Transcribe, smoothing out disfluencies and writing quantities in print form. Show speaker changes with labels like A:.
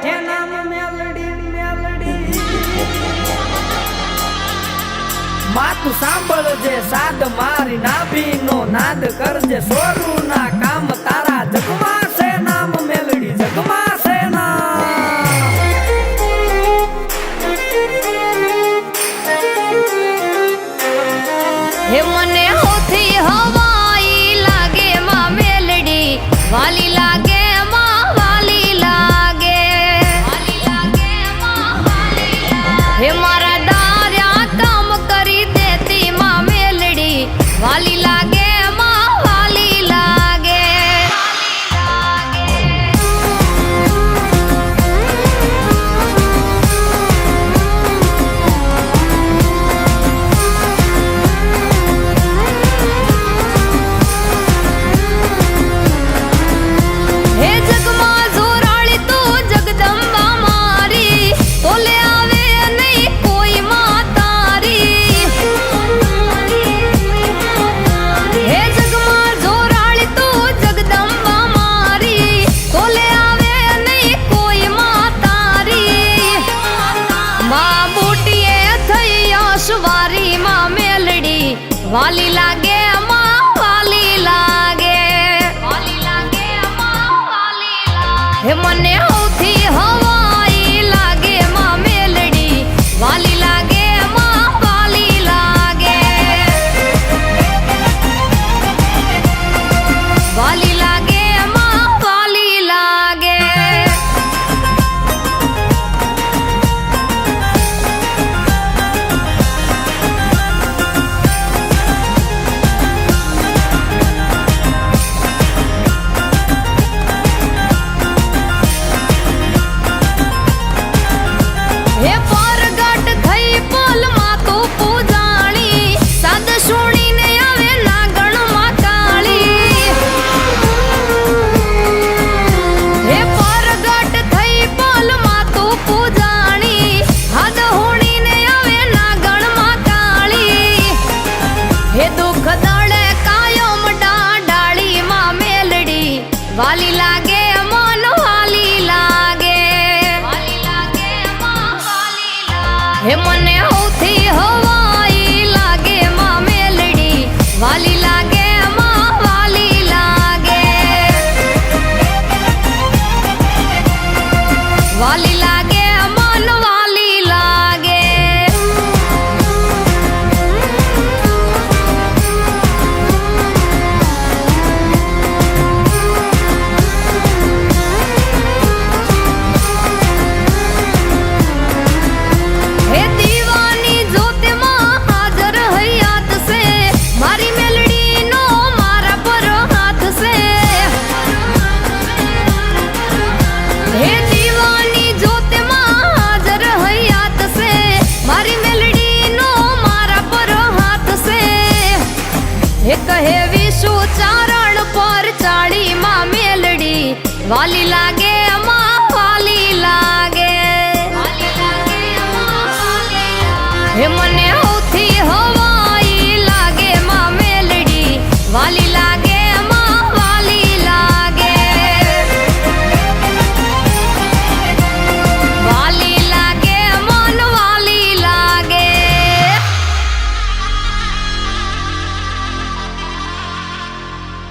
A: હેઠે નામ મેલડી મેલડી માતું સાંભળજે સાદ મારી નાભીનો નાદ કરજે સોરું ના કામ તારા જગમાં છે નામ મેલડી જગમાં છે નામ
B: હે મને હોથી હવાઈ લાગે માં મેલડી વાલી લાગે માં વાલી લાગે હે મારા દાર્યા કામ કરી દેતી માં મેલડી વાલી લાગે માં વાલી લાગે હે જગમાં જોરાળી તું જગદંબા મારી તોલે આવે નહીં કોઈ માં તારી હે જગમાં જોરાળી તું જગદંબા મારી તોલે આવે નહીં કોઈ માં તારી માં બુટીએ થઈ અશવારી માં મેલડી વાલી લાગે માં વાલી લાગે હે મને હોથી હવાઈ લાગે માં મેલડી વાલી લાગે માં વાલી લાગે વાલી લાગે માં વાલી લાગે હે પરગટ થઈ પોલમાં તું પૂજાણી સાદ સુણીને આવે નાગણમાં કાળી હે પરગટ થઈ પોલમાં તું પૂજાણી હાદ હુણીને આવે નાગણમાં કાળી હે દુઃખ દળે કાયમ ડાળી માં મેલડી વાલી લાગે મન વાલી લાગે હે મને હોથી હવાઈ લાગે માં મેલડી વાલી લાગે માં વાલી લાગે વાલી લાગે મન વાલી લાગે હે દીવાની જ્યોતિમાં હાજર હૈયાત છે મારી મેલડીનો મારા પર હાથ છે હે દીવાની જ્યોતિમાં હાજર હૈયાત છે મારી મેલડીનો મારા પર હાથ છે હે કહે વિશુ ચારણ પર ચાળી માં મેલડી વાલી લાગે